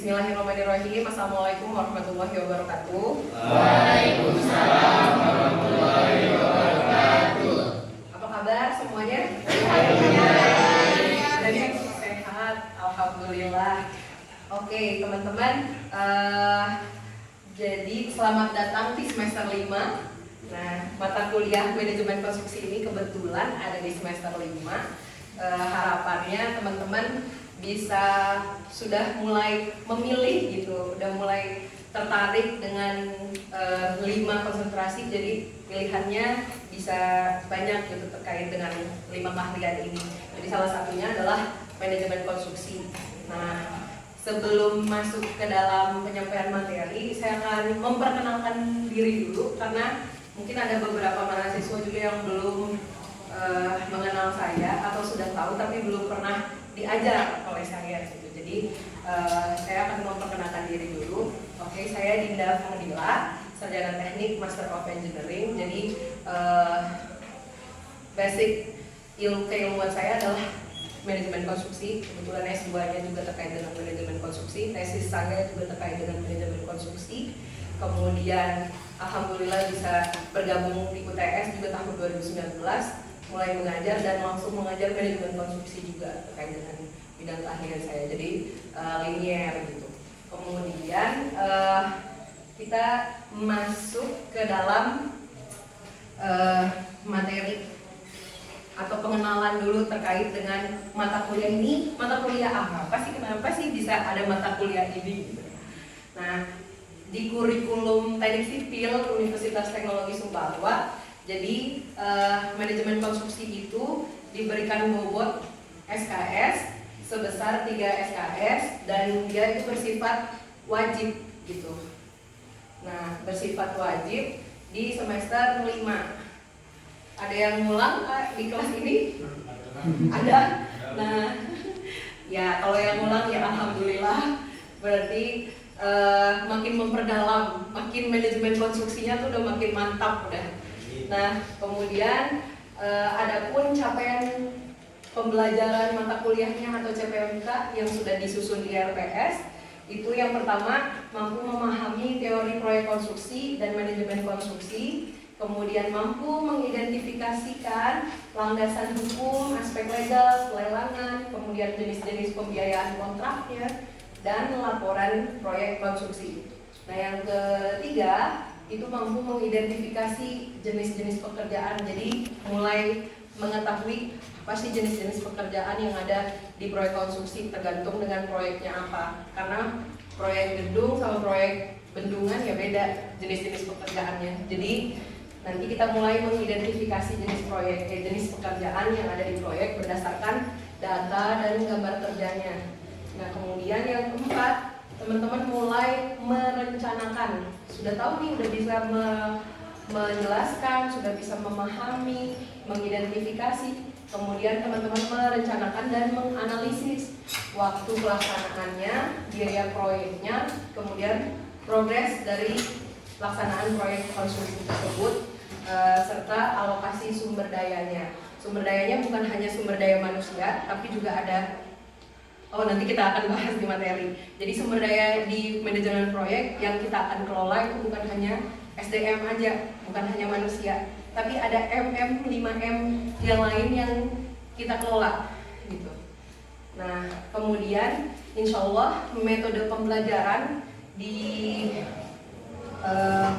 Bismillahirrahmanirrahim. Assalamualaikum warahmatullahi wabarakatuh. Waalaikumsalam warahmatullahi wabarakatuh. Apa kabar semuanya? Sehat, alhamdulillah. Oke teman-teman, jadi selamat datang di semester 5. Nah, mata kuliah manajemen konstruksi ini kebetulan ada di semester 5. Harapannya teman-teman bisa sudah mulai memilih gitu, udah mulai tertarik dengan 5 konsentrasi, jadi pilihannya bisa banyak gitu terkait dengan 5 keahlian ini. Jadi salah satunya adalah manajemen konstruksi. Nah, sebelum masuk ke dalam penyampaian materi, saya akan memperkenalkan diri dulu karena mungkin ada beberapa mahasiswa juga yang belum mengenal saya atau sudah tahu tapi belum pernah diajar oleh saya gitu. Jadi saya akan memperkenalkan diri dulu. Oke, saya Dinda Fadila, sarjana teknik Master of Engineering. Jadi basic keilmuan saya adalah manajemen konstruksi. Kebetulan S2-nya juga terkait dengan manajemen konstruksi. Tesis saya juga terkait dengan manajemen konstruksi. Kemudian alhamdulillah bisa bergabung di UTS juga tahun 2019, mulai mengajar dan langsung mengajar manajemen konstruksi juga terkait dengan bidang keahlian saya. Jadi linier gitu. Kemudian kita masuk ke dalam materi atau pengenalan dulu terkait dengan mata kuliah ini. Mata kuliah apa sih? Kenapa sih bisa ada mata kuliah ini? Gitu. Nah, di kurikulum Teknik Sipil Universitas Teknologi Sumbawa, jadi manajemen konstruksi itu diberikan bobot SKS sebesar 3 SKS dan dia itu bersifat wajib gitu. Nah, bersifat wajib di semester 5. Ada yang ngulang di kelas ini? Ada. Nah, ya kalau yang ngulang ya alhamdulillah, berarti makin memperdalam, makin manajemen konstruksinya tuh udah makin mantap udah. Nah, kemudian adapun capaian pembelajaran mata kuliahnya atau CPMK yang sudah disusun di RPS, itu yang pertama mampu memahami teori proyek konstruksi dan manajemen konstruksi, kemudian mampu mengidentifikasikan landasan hukum, aspek legal, pelelangan, kemudian jenis-jenis pembiayaan kontraknya, dan laporan proyek konstruksi. Nah, yang ketiga itu mampu mengidentifikasi jenis-jenis pekerjaan, jadi mulai mengetahui apa sih jenis-jenis pekerjaan yang ada di proyek konstruksi tergantung dengan proyeknya apa, karena proyek gedung sama proyek bendungan ya beda jenis-jenis pekerjaannya. Jadi nanti kita mulai mengidentifikasi jenis pekerjaan yang ada di proyek berdasarkan data dan gambar kerjanya. Nah, kemudian yang keempat, teman-teman mulai merencanakan. Sudah tahu nih, udah bisa menjelaskan, sudah bisa memahami, mengidentifikasi. Kemudian teman-teman merencanakan dan menganalisis waktu pelaksanaannya, biaya proyeknya, kemudian progres dari pelaksanaan proyek konstruksi tersebut, serta alokasi sumber dayanya. Sumber dayanya bukan hanya sumber daya manusia, tapi juga ada, nanti kita akan bahas di materi. Jadi sumber daya di manajemen proyek yang kita akan kelola itu bukan hanya SDM aja, bukan hanya manusia, tapi ada MM, 5M yang lain yang kita kelola gitu. Nah, kemudian insya Allah metode pembelajaran di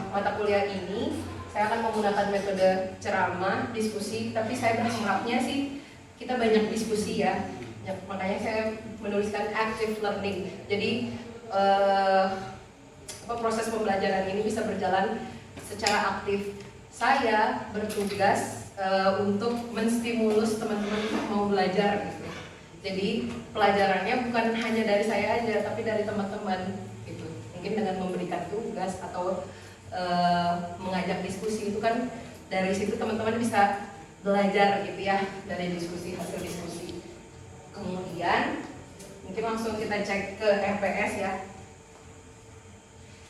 mata kuliah ini saya akan menggunakan metode ceramah, diskusi, tapi saya berharapnya sih kita banyak diskusi ya. Makanya saya menuliskan active learning. Jadi proses pembelajaran ini bisa berjalan secara aktif. Saya bertugas untuk menstimulus teman-teman mau belajar gitu. Jadi pelajarannya bukan hanya dari saya aja, tapi dari teman-teman gitu. Mungkin dengan memberikan tugas atau mengajak diskusi itu kan dari situ teman-teman bisa belajar gitu ya, dari diskusi, hasil diskusi. Kemudian mungkin langsung kita cek ke RPS ya.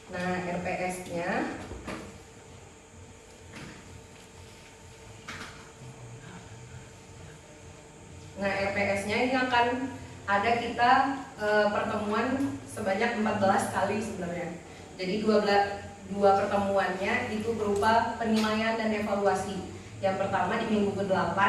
Nah, RPS-nya ini akan ada kita pertemuan sebanyak 14 kali sebenarnya. Jadi dua pertemuannya itu berupa penilaian dan evaluasi. Yang pertama di minggu ke-8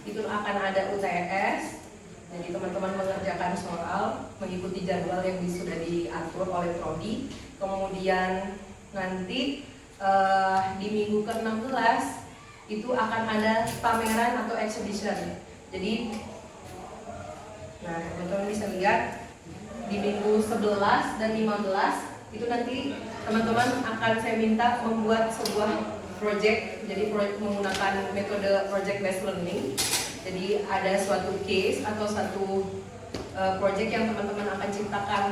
itu akan ada UTS. Jadi teman-teman mengerjakan soal mengikuti jadwal yang sudah diatur oleh prodi. Kemudian nanti di minggu ke-16 itu akan ada pameran atau exhibition. Jadi nah, teman-teman bisa lihat di minggu 11 dan 15 itu nanti teman-teman akan saya minta membuat sebuah project. Jadi menggunakan metode project based learning. Jadi ada suatu case atau satu project yang teman-teman akan ciptakan.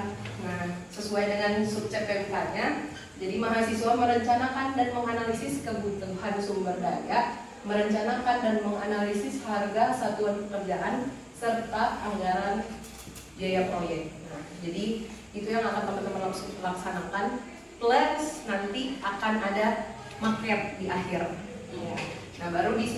Nah, sesuai dengan subjek PMK-nya. Jadi mahasiswa merencanakan dan menganalisis kebutuhan sumber daya, merencanakan dan menganalisis harga satuan pekerjaan serta anggaran biaya proyek. Nah, jadi itu yang akan teman-teman laksanakan. Plus nanti akan ada maket di akhir. Ya. Nah, baru di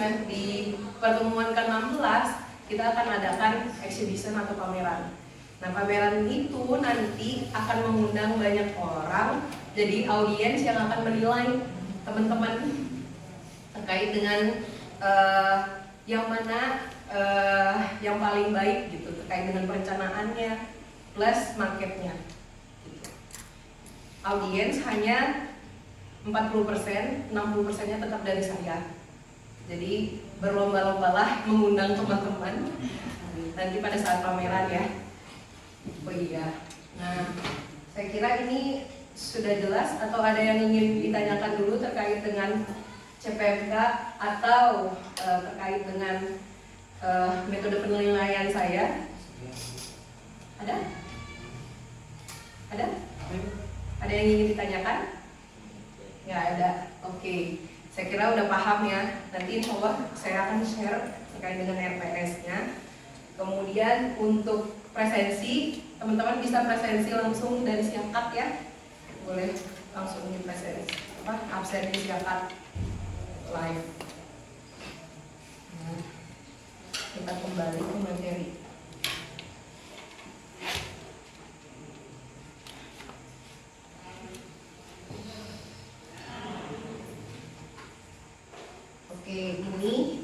pertemuan ke-16 kita akan adakan exhibition atau pameran. Nah, pameran itu nanti akan mengundang banyak orang, jadi audiens yang akan menilai teman-teman terkait dengan yang mana yang paling baik gitu, terkait dengan perencanaannya plus marketnya. Gitu. Audiens hanya 40%, 60%-nya tetap dari saya. Jadi berlomba-lombalah mengundang teman-teman nanti pada saat pameran ya. Oh iya. Nah, saya kira ini sudah jelas atau ada yang ingin ditanyakan dulu terkait dengan CPMK atau terkait dengan metode penilaian saya? Ada? Ada? Ada yang ingin ditanyakan? Nggak ada. Oke. Saya kira udah paham ya. Nanti insya Allah saya akan share terkait dengan RPS-nya. Kemudian untuk presensi, teman-teman bisa presensi langsung dari Siakat ya. Boleh langsung di presensi. Absen di Siakat live. Nah, kita kembali ke materi. Oke, ini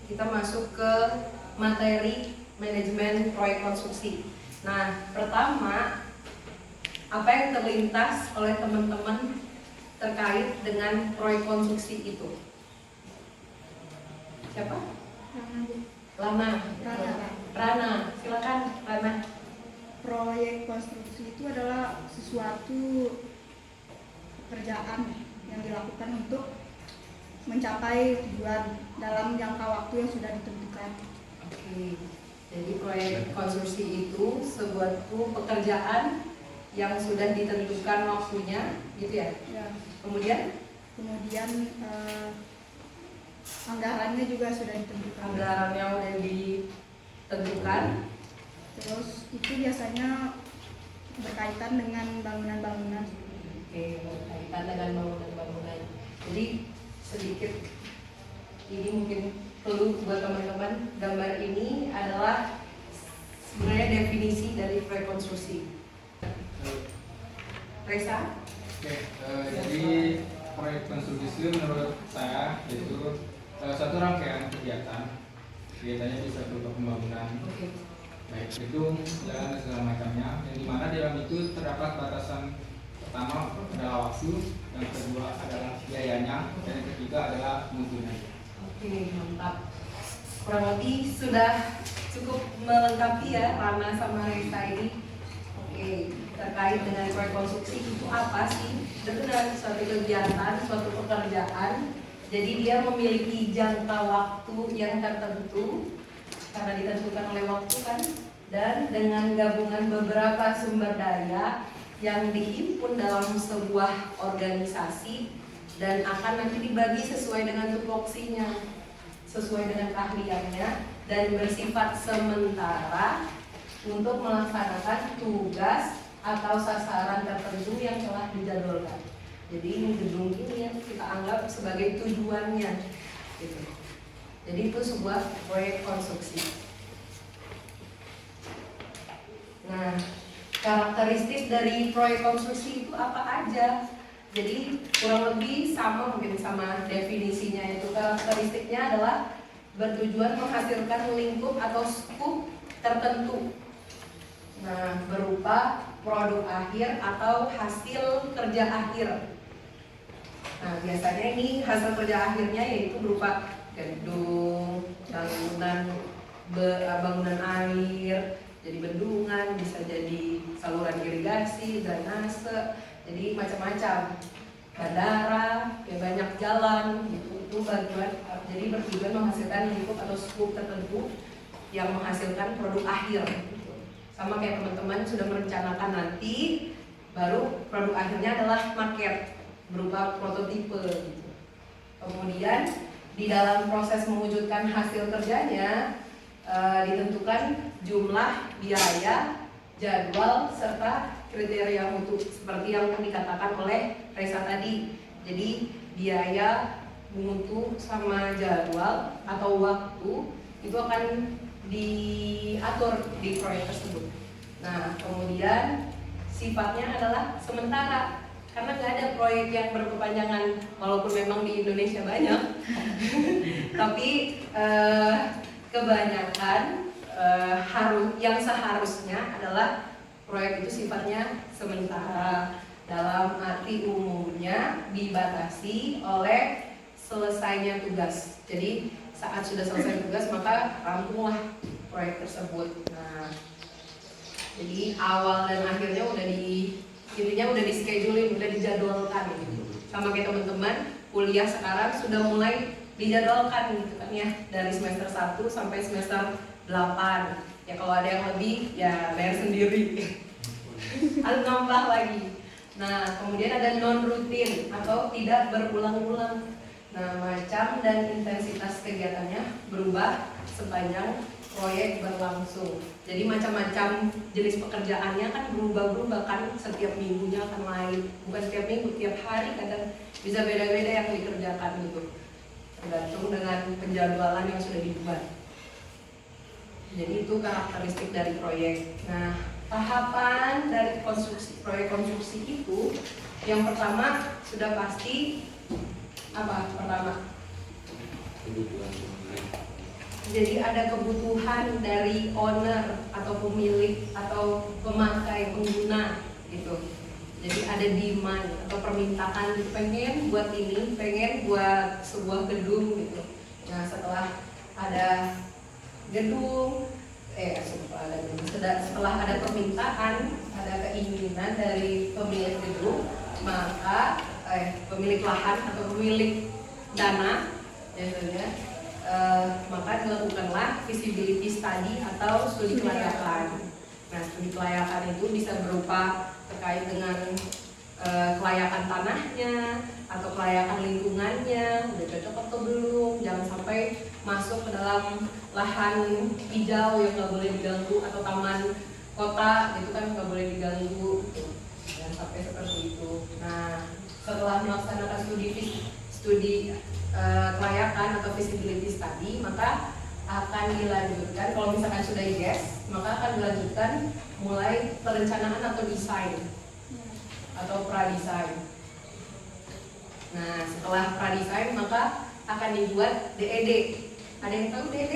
kita masuk ke materi manajemen proyek konstruksi. Nah, pertama, apa yang terlintas oleh teman-teman terkait dengan proyek konstruksi itu? Siapa? Rana. Rana, silakan Rana. Proyek konstruksi itu adalah sesuatu pekerjaan yang dilakukan untuk mencapai tujuan dalam jangka waktu yang sudah ditentukan. Oke, jadi proyek konstruksi itu sebuah pekerjaan yang sudah ditentukan waktunya, gitu ya? Ya. Kemudian anggarannya juga sudah ditentukan. Anggarannya sudah ditentukan. Terus itu biasanya berkaitan dengan bangunan-bangunan. Oke, berkaitan dengan bangunan-bangunan. Jadi sedikit ini mungkin perlu buat teman-teman. Gambar ini adalah sebenarnya definisi dari proyek konstruksi. Reza? Oke, jadi proyek konstruksi menurut saya itu satu rangkaian kegiatan. Kegiatannya bisa berupa pembangunan, baik gedung, jalan dan segala macamnya. Yang dimana di dalam itu terdapat batasan. Pertama adalah waktu, yang kedua adalah biayanya, dan yang ketiga adalah mutunya. Oke, mantap. Kurang lebih sudah cukup melengkapi ya Rana sama Reza ini. Oke, terkait dengan proyek konstruksi itu apa sih? Benar, suatu kegiatan, suatu pekerjaan. Jadi dia memiliki jangka waktu yang tertentu karena ditentukan oleh waktu kan, dan dengan gabungan beberapa sumber daya yang dihimpun dalam sebuah organisasi dan akan nanti dibagi sesuai dengan tupoksinya, sesuai dengan keahliannya, dan bersifat sementara untuk melaksanakan tugas atau sasaran tertentu yang telah dijadwalkan. Jadi ini gedung ini yang kita anggap sebagai tujuannya, gitu. Jadi itu sebuah proyek konstruksi. karakteristik dari proyek konstruksi itu apa aja. Jadi kurang lebih sama mungkin sama definisinya itu. Karakteristiknya adalah bertujuan menghasilkan lingkup atau skup tertentu. Nah, berupa produk akhir atau hasil kerja akhir. Nah, biasanya ini hasil kerja akhirnya yaitu berupa gedung, bangunan air, jadi bendungan, bisa jadi saluran irigasi, drainase, jadi macam-macam. Bandara, ya banyak jalan, gitu. Itu jadi bertujuan menghasilkan lingkup atau skup tertentu yang menghasilkan produk akhir. Gitu. Sama kayak teman-teman sudah merencanakan nanti, baru produk akhirnya adalah market berupa prototipe. Gitu. Kemudian di dalam proses mewujudkan hasil kerjanya ditentukan jumlah, biaya, jadwal, serta kriteria mutu seperti yang dikatakan oleh Reza tadi. Jadi biaya, mutu, sama jadwal atau waktu itu akan diatur di proyek tersebut. Nah, kemudian sifatnya adalah sementara karena nggak ada proyek yang berkepanjangan, walaupun memang di Indonesia banyak. Tapi kebanyakan yang seharusnya adalah proyek itu sifatnya sementara, dalam arti umumnya dibatasi oleh selesainya tugas. Jadi saat sudah selesai tugas maka rampunglah proyek tersebut. Nah, jadi awal dan akhirnya intinya udah di scheduling, udah dijadwalkan gitu. Sama kayak teman-teman kuliah sekarang sudah mulai dijadwalkan gitu kan ya, dari semester 1 sampai semester 8. Ya kalau ada yang lebih ya bayar sendiri. Harus nambah lagi. Nah, kemudian ada non rutin atau tidak berulang-ulang. Nah, macam dan intensitas kegiatannya berubah sepanjang proyek berlangsung. Jadi macam-macam jenis pekerjaannya kan berubah-berubah kan, setiap minggunya akan lain. Bukan setiap minggu, tiap hari kadang bisa beda-beda yang dikerjakan gitu. Tergantung dengan penjadwalan yang sudah dibuat. Jadi itu karakteristik dari proyek. Nah, tahapan dari proyek konstruksi itu yang pertama sudah pasti apa? Pertama, jadi ada kebutuhan dari owner atau pemilik atau pemakai pengguna gitu. Jadi ada demand atau permintaan gitu, pengen buat ini, pengen buat sebuah gedung gitu. Nah, setelah ada gedung, setelah ada permintaan, ada keinginan dari pemilik gedung, maka pemilik lahan atau pemilik dana biasanya, maka dilakukanlah feasibility study atau studi kelayakan. Nah, studi kelayakan itu bisa berupa terkait dengan kelayakan tanahnya atau kelayakan lingkungannya, udah cocok atau belum, jangan sampai masuk ke dalam lahan hijau yang nggak boleh diganggu atau taman kota gitu kan nggak boleh diganggu, gitu. Jangan sampai seperti itu. Nah, setelah melaksanakan studi kelayakan atau feasibility study, maka akan dilanjutkan, kalau misalkan sudah yes, maka akan dilanjutkan mulai perencanaan atau desain atau pradesain. Nah, setelah pradesain maka akan dibuat DED. Ada yang tahu DED?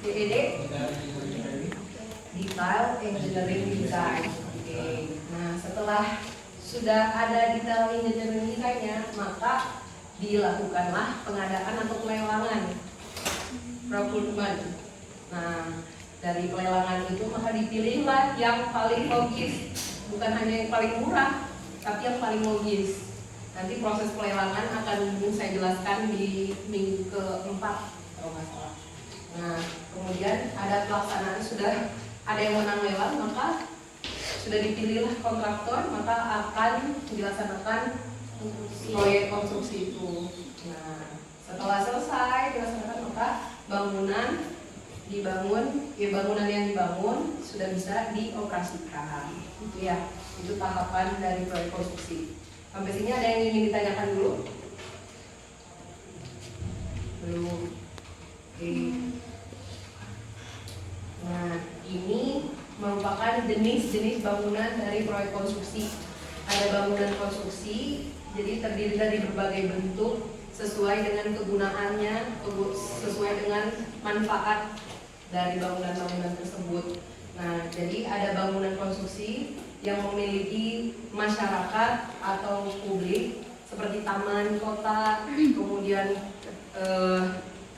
DED? Detail Engineering Design. Oke. Nah, setelah sudah ada detail engineering design-nya, maka dilakukanlah pengadaan atau pelelangan, procurement. Nah, dari pelelangan itu maka dipilihlah yang paling logis, bukan hanya yang paling murah, tapi yang paling logis. Nanti proses pelelangan akan saya jelaskan di minggu ke-4 kalau nggak salah. Nah, kemudian ada pelaksanaan, sudah ada yang menang lelang, maka sudah dipilihlah kontraktor, maka akan dilaksanakan proyek konstruksi itu. Nah, setelah selesai dilaksanakan maka bangunan yang dibangun sudah bisa dioperasikan. Itu ya, itu tahapan dari proyek konstruksi. Sampai sini ada yang ingin ditanyakan dulu? Belum. Oke. Nah, ini merupakan merupakan jenis-jenis bangunan dari proyek konstruksi. Ada bangunan konstruksi, jadi terdiri dari berbagai bentuk sesuai dengan kegunaannya, sesuai dengan manfaat dari bangunan-bangunan tersebut. Nah, jadi ada bangunan konstruksi yang memiliki masyarakat atau publik seperti taman kota, kemudian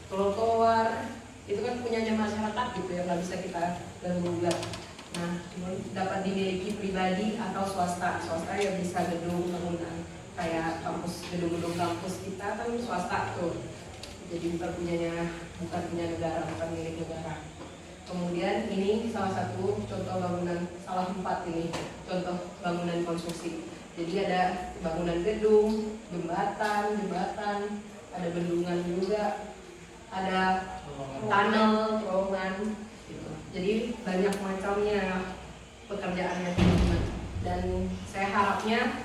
trotoar, itu kan punyanya masyarakat gitu ya, nggak bisa kita ganggu-gugat. Nah, dapat dimiliki pribadi atau swasta. Swasta yang bisa gedung bangunan kayak kampus, gedung-gedung kampus kita kan swasta tuh. Jadi bukan punya negara, bukan milik negara. Kemudian ini salah satu contoh bangunan, salah 4 ini contoh bangunan konstruksi. Jadi ada bangunan gedung, jembatan, ada bendungan juga, ada tunnel, terowongan gitu. Jadi banyak macamnya pekerjaannya teman-teman. Dan saya harapnya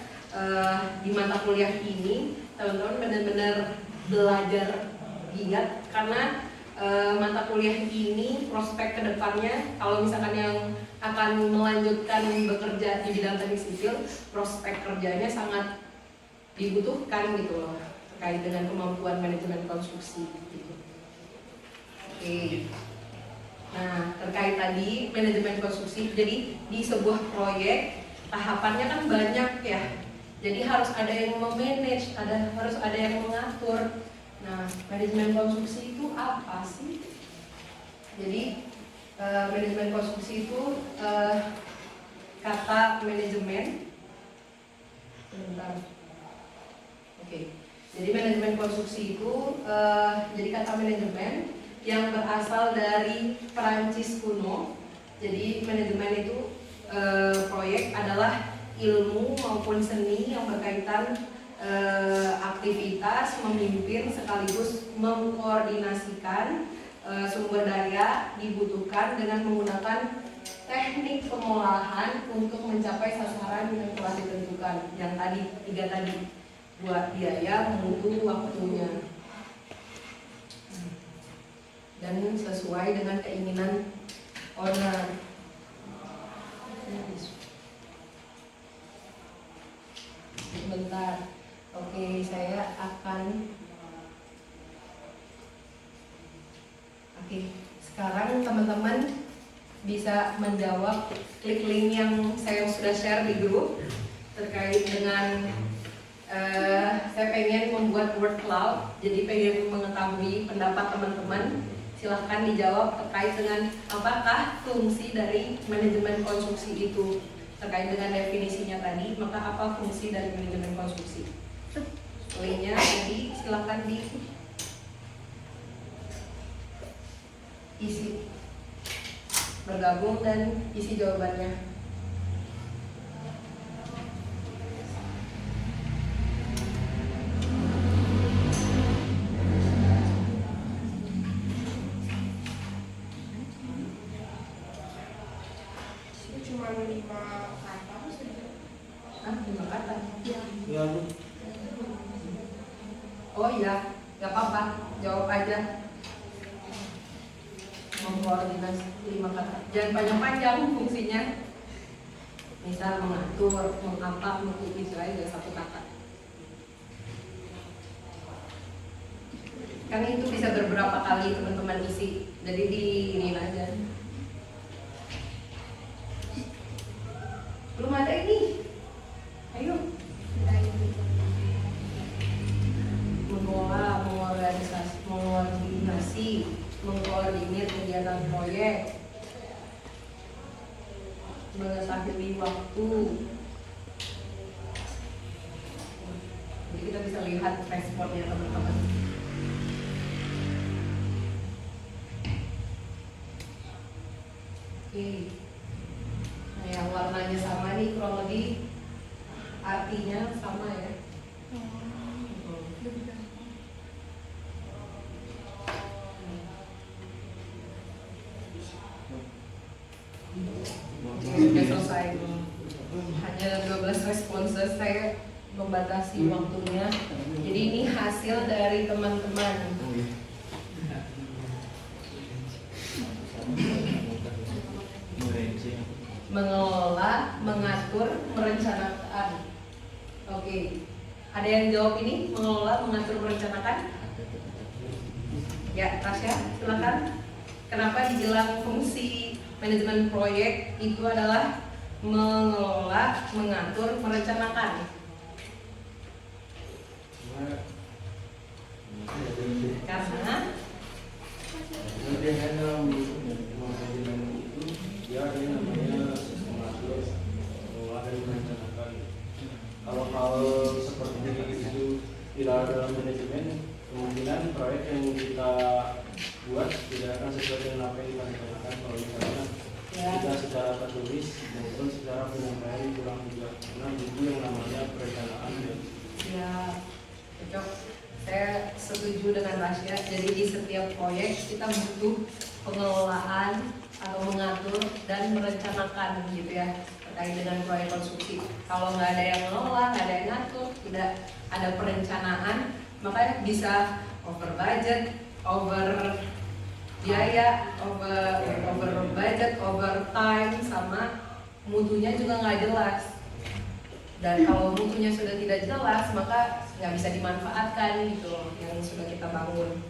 di mata kuliah ini teman-teman benar-benar belajar giat, karena mata kuliah ini prospek kedepannya kalau misalkan yang akan melanjutkan bekerja di bidang teknik sipil, prospek kerjanya sangat dibutuhkan gitu loh, terkait dengan kemampuan manajemen konstruksi gitu. Oke. Nah, terkait tadi manajemen konstruksi, jadi di sebuah proyek tahapannya kan banyak ya. Jadi harus ada yang memanage, harus ada yang mengatur. Nah, manajemen konstruksi itu apa sih? Jadi manajemen konstruksi itu kata manajemen. Sebentar. Oke. Jadi manajemen konstruksi itu jadi kata manajemen yang berasal dari Perancis kuno. Jadi manajemen itu proyek adalah ilmu maupun seni yang berkaitan aktivitas, memimpin sekaligus mengkoordinasikan sumber daya dibutuhkan dengan menggunakan teknik pengolahan untuk mencapai sasaran yang telah ditentukan. Yang tadi, 3 tadi, buat biaya, mutu, waktunya, dan sesuai dengan keinginan owner. Sebentar. Oke, saya akan sekarang teman-teman bisa menjawab, klik link yang saya sudah share di grup terkait dengan saya pengen membuat word cloud, jadi pengen mengetahui pendapat teman-teman. Silahkan dijawab terkait dengan apakah fungsi dari manajemen konstruksi itu, terkait dengan definisinya tadi, maka apa fungsi dari manajemen konstruksi. Linknya jadi silahkan isi, bergabung dan isi jawabannya. Cuma 5 kata saja. 5 kata? Ya. Oh iya, gak apa-apa, jawab aja. Mengkoordinasi 5 kata, jangan panjang-panjang fungsinya. Misal mengatur, mengapa, itu aja 1 kata. Kan itu bisa beberapa kali teman-teman isi, jadi ini aja. Belum ada ini, ayo. Mengolah, mengorganisasi, mengkoordinir kegiatan proyek, mengetahui waktu. Jadi kita bisa lihat responnya teman-teman. Oke. Nah, yang warnanya sama nih kurang lebih artinya sama ya. Sudah selesai. Hanya 12 responses, saya membatasi waktunya. Jadi ini hasil dari teman-teman. mengelola, mengatur, merencanakan. Oke, ada yang jawab ini? Mengelola, mengatur, merencanakan? Ya, Tasya, silakan. Kenapa dibilang fungsi manajemen proyek itu adalah mengelola, mengatur, merencanakan? Karena dengan dalam manajemen itu dia ada yang namanya sistem mengatur, mengelola dan merencanakan. Kalau hal seperti itu tidak ada dalam manajemen, kemungkinan proyek yang kita buat tidak akan sesuai dengan apa yang kita rencanakan. Kalau misalnya kita secara tertulis maupun secara penyampaian kurang juga, karena itu yang namanya perencanaan. ya, cocok. Saya setuju dengan Rasya. Jadi di setiap proyek kita butuh pengelolaan atau mengatur dan merencanakan gitu ya terkait dengan proyek konstruksi. Kalau nggak ada yang mengelola, nggak ada yang ngatur, tidak ada perencanaan, maka bisa over budget, over biaya, over budget, over time, sama mutunya juga nggak jelas. Dan kalau mutunya sudah tidak jelas, maka nggak bisa dimanfaatkan gitu loh yang sudah kita bangun.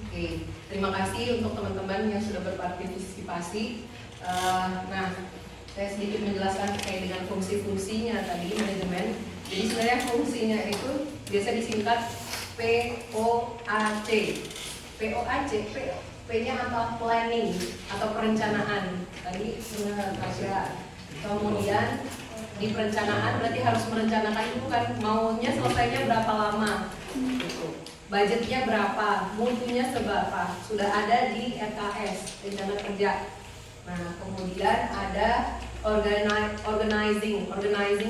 Oke, terima kasih untuk teman-teman yang sudah berpartisipasi. Nah, saya sedikit menjelaskan terkait dengan fungsi-fungsinya tadi manajemen. Jadi sebenarnya fungsinya itu biasa disingkat POAC. POAC, P-nya apa? Planning atau perencanaan. Tadi benar Tasya. Kemudian di perencanaan berarti harus merencanakan dulu kan maunya selesainya berapa lama gitu. Budgetnya berapa, mutunya seberapa, sudah ada di RKS, rencana kerja. Nah kemudian ada organizing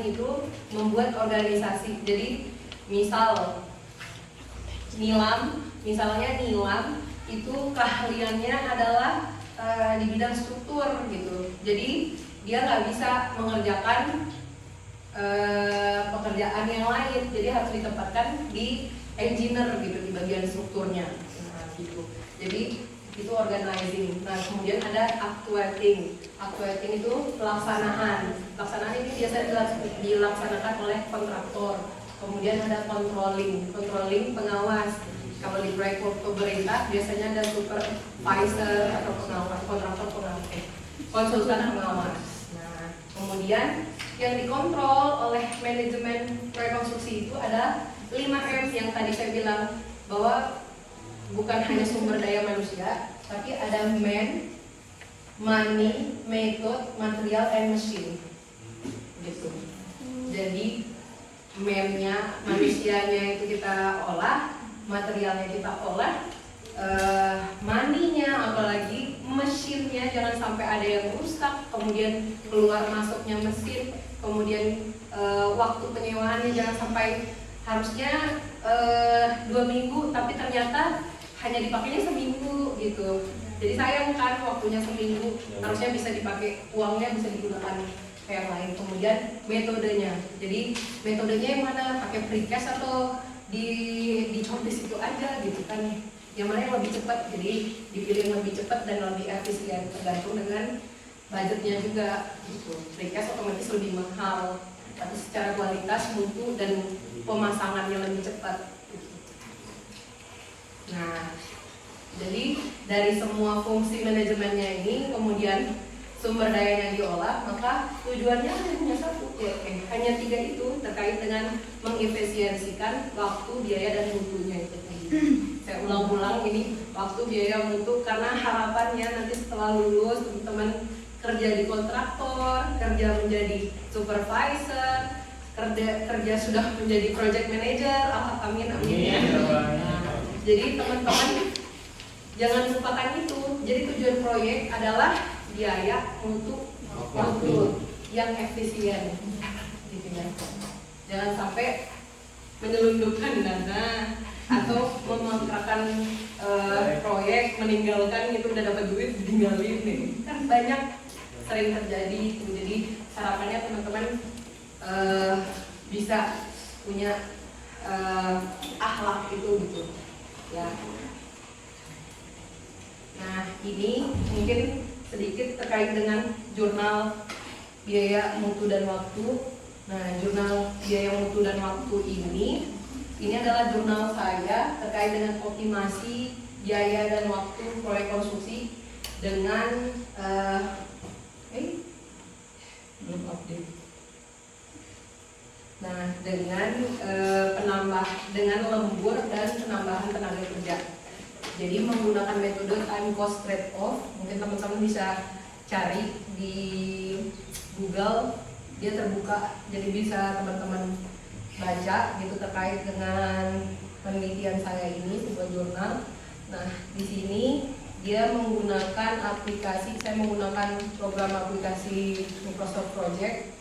itu membuat organisasi. Jadi misal misalnya nilam itu keahliannya adalah di bidang struktur gitu. Jadi dia nggak bisa mengerjakan pekerjaan yang lain, jadi harus ditempatkan di engineer gitu, di bagian strukturnya. Nah, gitu. Jadi itu organizing. Nah kemudian ada actuating itu pelaksanaan ini biasa dilaksanakan oleh kontraktor. Kemudian ada controlling pengawas. Kalau di proyek pemerintah biasanya ada supervisor atau pengawas, kontraktor pengawas, konsultan pengawas. Nah kemudian yang dikontrol oleh manajemen proyek konstruksi itu ada 5M yang tadi saya bilang, bahwa bukan hanya sumber daya manusia, tapi ada man, money, method, material, and machine. Gitu. Jadi man-nya, manusianya itu kita olah, materialnya kita olah, money-nya apalagi, mesinnya jangan sampai ada yang rusak, kemudian keluar masuknya mesin, kemudian waktu penyewaannya jangan sampai harusnya 2 minggu tapi ternyata hanya dipakainya seminggu gitu. Jadi sayang kan waktunya seminggu, harusnya bisa dipakai, uangnya bisa digunakan ke yang lain. Kemudian metodenya, jadi metodenya yang mana, pakai precast atau dicop di situ aja gitu kan, yang mana yang lebih cepat. Jadi dipilih yang lebih cepat dan lebih efisien, tergantung dengan budgetnya juga gitu. Precast otomatis lebih mahal, tapi secara kualitas, mutu, dan pemasangannya lebih cepat gitu. Nah, jadi dari semua fungsi manajemennya ini, kemudian sumber dayanya diolah, maka tujuannya hanya satu, hanya 3 itu, terkait dengan mengefisiensikan waktu, biaya, dan mutunya itu. Saya ulang-ulang ini, waktu, biaya, mutu, karena harapannya nanti setelah lulus teman-teman kerja di kontraktor, kerja menjadi supervisor, kerja sudah menjadi project manager, amin ya. Nah, jadi teman-teman jangan lupakan itu. Jadi tujuan proyek adalah biaya, mutu, waktu yang efisien, gitu ya. Jangan sampai menyelundupkan dana atau memangkrakan proyek, meninggalkan gitu, udah dapat duit ditinggalin nih. Kan banyak sering terjadi itu. Jadi harapannya teman-teman bisa punya akhlak itu gitu ya. Nah ini mungkin sedikit terkait dengan jurnal biaya mutu dan waktu. Nah, jurnal biaya mutu dan waktu ini adalah jurnal saya terkait dengan optimasi biaya dan waktu proyek konstruksi dengan belum update. Nah, dengan lembur dan penambahan tenaga kerja. Jadi menggunakan metode time cost trade off, mungkin teman-teman bisa cari di Google, dia terbuka, jadi bisa teman-teman baca gitu terkait dengan penelitian saya ini, sebuah jurnal. Nah, di sini dia menggunakan aplikasi, saya menggunakan program aplikasi Microsoft Project.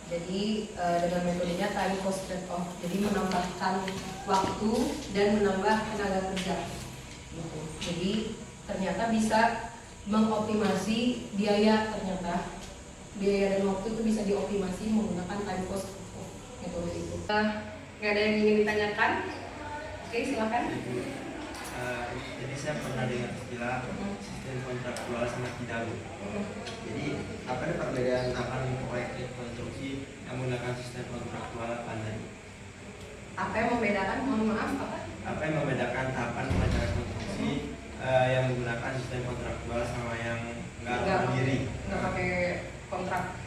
Jadi dengan metodenya time cost trade off, jadi menambahkan waktu dan menambah tenaga kerja. Gitu. Jadi ternyata bisa mengoptimasi biaya, ternyata biaya dan waktu itu bisa dioptimasi menggunakan time cost metode itu. Nggak ada yang ingin ditanyakan? Oke, silakan. Jadi saya pernah dengar istilah sistem kontraktual sama tidak. Jadi apa ada perbedaan tahapan proyek konstruksi yang menggunakan sistem kontraktual apa tadi? Apa yang membedakan? Mohon maaf, apa? Apa yang membedakan tahapan pengacara konstruksi yang menggunakan sistem kontraktual sama yang nggak mandiri? Nggak pakai kontrak.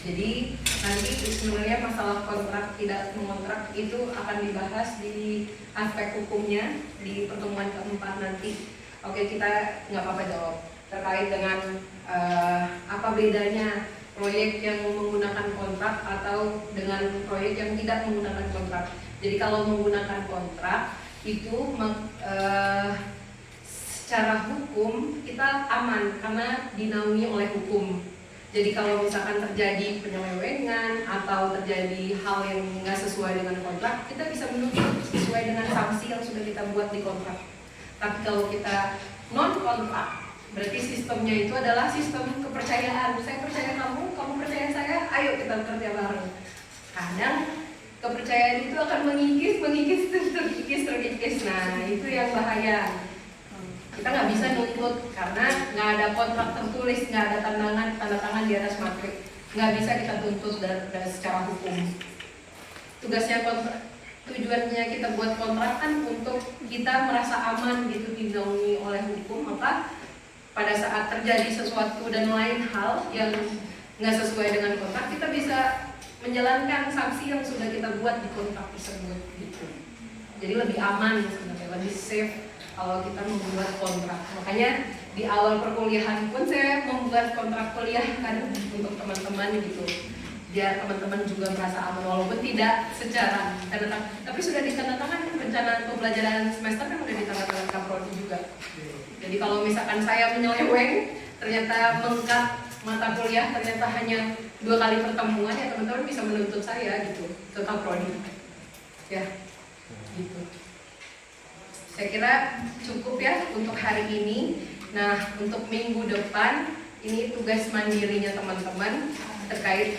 Jadi nanti sebenarnya masalah kontrak tidak mengontrak itu akan dibahas di aspek hukumnya di pertemuan keempat nanti. Oke, kita nggak apa-apa jawab terkait dengan apa bedanya proyek yang menggunakan kontrak atau dengan proyek yang tidak menggunakan kontrak. Jadi kalau menggunakan kontrak itu secara hukum kita aman karena dinaungi oleh hukum. Jadi kalau misalkan terjadi penyelewengan atau terjadi hal yang nggak sesuai dengan kontrak, kita bisa menuntut sesuai dengan sanksi yang sudah kita buat di kontrak. Tapi kalau kita non kontrak, berarti sistemnya itu adalah sistem kepercayaan. Saya percaya kamu, kamu percaya saya, ayo kita bekerja bareng. Kadang kepercayaan itu akan mengikis. Nah, itu yang bahaya. Kita nggak bisa nuntut karena nggak ada kontrak tertulis, nggak ada tanda tangan di atas materi. Nggak bisa kita tuntut dari secara hukum. Tujuannya kita buat kontrak kan untuk kita merasa aman gitu dinaungi oleh hukum. Maka pada saat terjadi sesuatu dan lain hal yang nggak sesuai dengan kontrak, kita bisa menjalankan sanksi yang sudah kita buat di kontrak tersebut gitu. Jadi lebih aman sebenarnya, lebih safe kalau kita membuat kontrak. Makanya di awal perkuliahan pun saya membuat kontrak kuliah kan untuk teman-teman gitu, biar teman-teman juga merasa aman walaupun tidak secara tanda tangan, tapi sudah ditandatangan rencana pembelajaran semester kan sudah ditandatangan Kaprodi juga. Jadi kalau misalkan saya menyeleweng, ternyata mengkat mata kuliah ternyata hanya 2 kali pertemuan, ya teman-teman bisa menuntut saya gitu ke Kaprodi. Ya, gitu. Saya kira cukup ya untuk hari ini. Nah, untuk minggu depan ini tugas mandirinya teman-teman terkait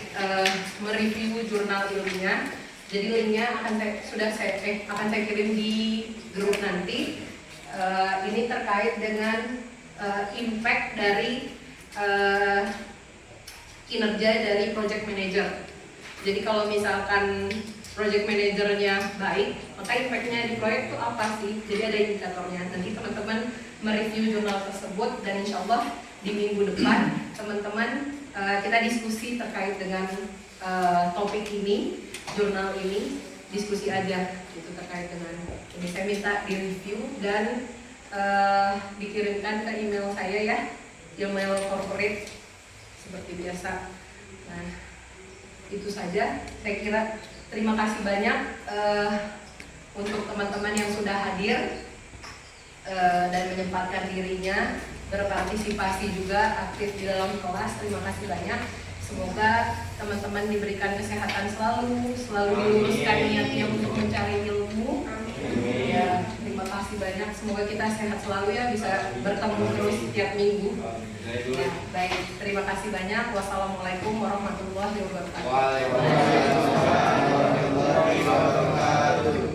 mereview jurnal ilmiah. Jadi linknya akan saya kirim di grup nanti. Ini terkait dengan impact dari kinerja dari project manager. Jadi kalau misalkan project manajernya baik, maka impact-nya di proyek itu apa sih? Jadi ada indikatornya. Nanti teman-teman mereview jurnal tersebut dan insya Allah di minggu depan teman-teman kita diskusi terkait dengan topik ini, jurnal ini, diskusi aja gitu terkait dengan ini. Saya minta di-review dan dikirimkan ke email saya ya, email corporate seperti biasa. Nah, itu saja. Saya kira terima kasih banyak untuk teman-teman yang sudah hadir dan menyempatkan dirinya berpartisipasi juga aktif di dalam kelas. Terima kasih banyak. Semoga teman-teman diberikan kesehatan selalu diluruskan niatnya untuk mencari ilmu. Ya, terima kasih banyak. Semoga kita sehat selalu ya, bisa bertemu terus setiap minggu. Ya, baik, terima kasih banyak. Wassalamualaikum warahmatullahi wabarakatuh. Waalaikumsalam warahmatullahi wabarakatuh.